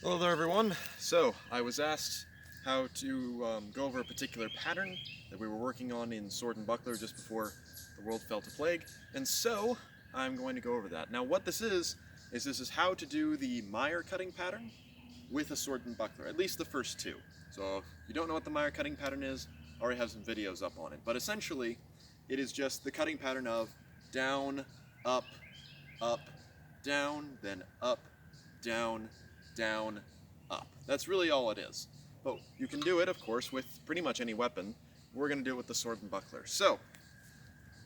Hello there everyone. So I was asked how to go over a particular pattern that we were working on in Sword and Buckler just before the world fell to plague, and so I'm going to go over that. Now what this is how to do the Meyer Cutting Pattern with a Sword and Buckler, at least the first two. So if you don't know what the Meyer Cutting Pattern is, I already have some videos up on it, but essentially it is just the cutting pattern of down, up, up, down, then up, down, down, up. That's really all it is. But you can do it, of course, with pretty much any weapon. We're going to do it with the sword and buckler. So,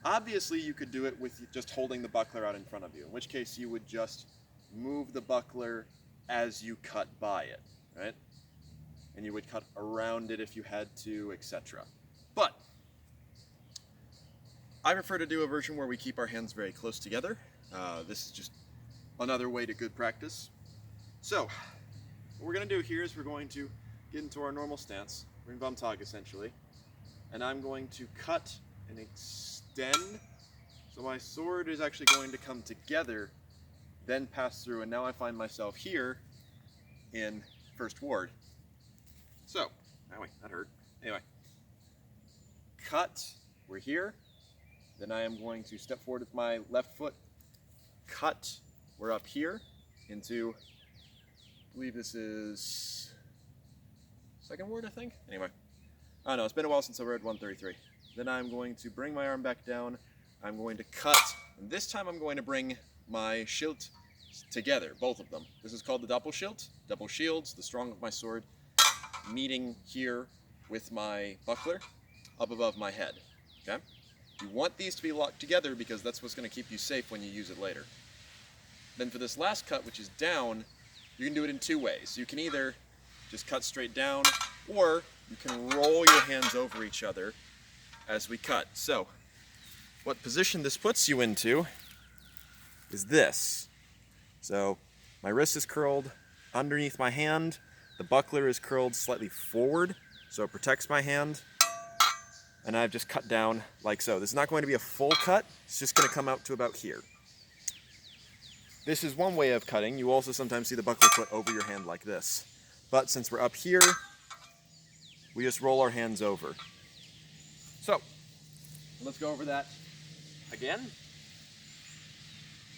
obviously you could do it with just holding the buckler out in front of you, in which case you would just move the buckler as you cut by it, right? And you would cut around it if you had to, etc. But I prefer to do a version where we keep our hands very close together. This is just another way to good practice. So, what we're going to do here is we're going to get into our normal stance. We're in Vamtag essentially. And I'm going to cut and extend. So my sword is actually going to come together, then pass through, and now I find myself here in First Ward. So, wait, that hurt. Anyway, cut, we're here. Then I am going to step forward with my left foot, cut, we're up here into, I believe this is second word, I think? Anyway, I don't know, it's been a while since I read 133. Then I'm going to bring my arm back down, I'm going to cut, and this time I'm going to bring my shield together, both of them. This is called the Doppelschild, double shields, the strong of my sword, meeting here with my buckler, up above my head, okay? You want these to be locked together because that's what's going to keep you safe when you use it later. Then for this last cut, which is down, you can do it in two ways. You can either just cut straight down, or you can roll your hands over each other as we cut. So, what position this puts you into is this. So, my wrist is curled underneath my hand, the buckler is curled slightly forward, so it protects my hand, and I've just cut down like so. This is not going to be a full cut, it's just going to come out to about here. This is one way of cutting. You also sometimes see the buckler put over your hand like this. But since we're up here, we just roll our hands over. So, let's go over that again.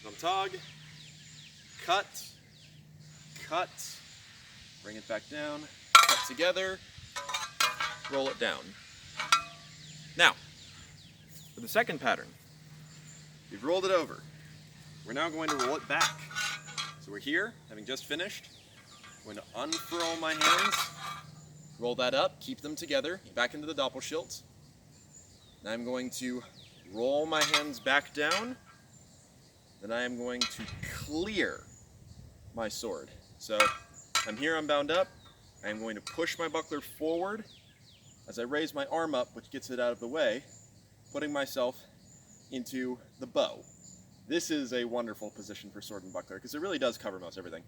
Vamtag, cut, cut, bring it back down, cut together, roll it down. Now, for the second pattern, we've rolled it over. We're now going to roll it back. So we're here, having just finished. I'm going to unfurl my hands, roll that up, keep them together, back into the Doppelschild. Now I'm going to roll my hands back down. Then I am going to clear my sword. So I'm here, I'm bound up. I am going to push my buckler forward as I raise my arm up, which gets it out of the way, putting myself into the bow. This is a wonderful position for sword and buckler because it really does cover most everything.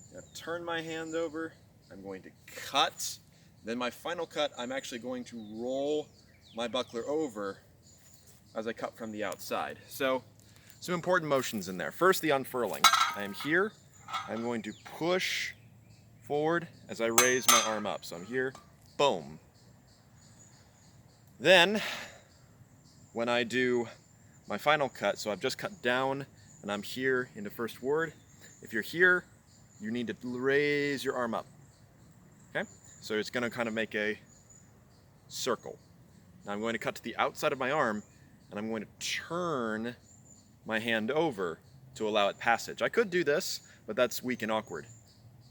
I'm going to turn my hand over, I'm going to cut, then my final cut, I'm actually going to roll my buckler over as I cut from the outside. So, some important motions in there. First, the unfurling. I am here, I'm going to push forward as I raise my arm up. So I'm here, boom. Then, when I do my final cut, so I've just cut down and I'm here into First Ward. If you're here, you need to raise your arm up. Okay? So it's going to kind of make a circle. Now I'm going to cut to the outside of my arm and I'm going to turn my hand over to allow it passage. I could do this, but that's weak and awkward.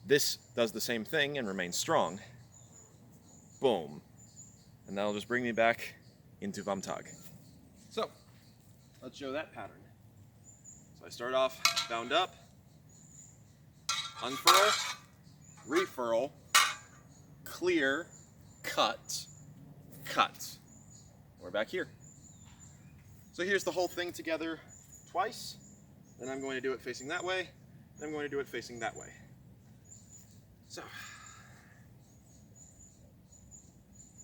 This does the same thing and remains strong. Boom. And that'll just bring me back into Vamtag. So, let's show that pattern. So I start off bound up, unfurl, refurl, clear, cut, cut. We're back here. So here's the whole thing together twice. Then I'm going to do it facing that way, then I'm going to do it facing that way. So,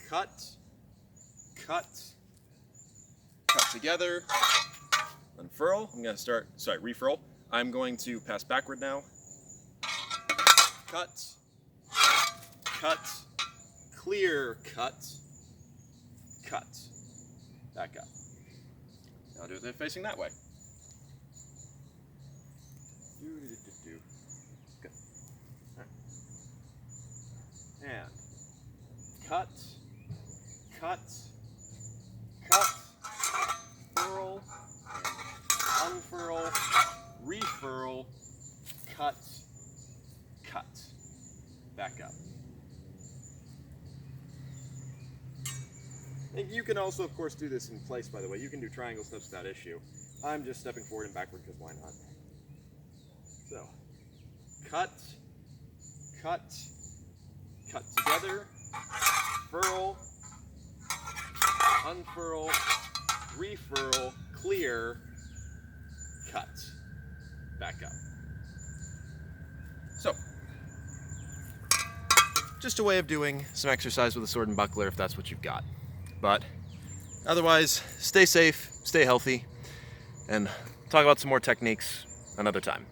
cut, cut, cut together, unfurl. I'm going to refurl. I'm going to pass backward now. cut, cut, clear, cut, cut, back up. Now do it facing that way. Good. All right. And cut, cut, cut, furl, and unfurl, refurl, cut, cut, back up. And you can also, of course, do this in place, by the way. You can do triangle steps without issue. I'm just stepping forward and backward because why not? So, cut, cut, cut together, furl, unfurl, refurl, clear, cut, back up. So, just a way of doing some exercise with a sword and buckler if that's what you've got. But otherwise, stay safe, stay healthy, and talk about some more techniques another time.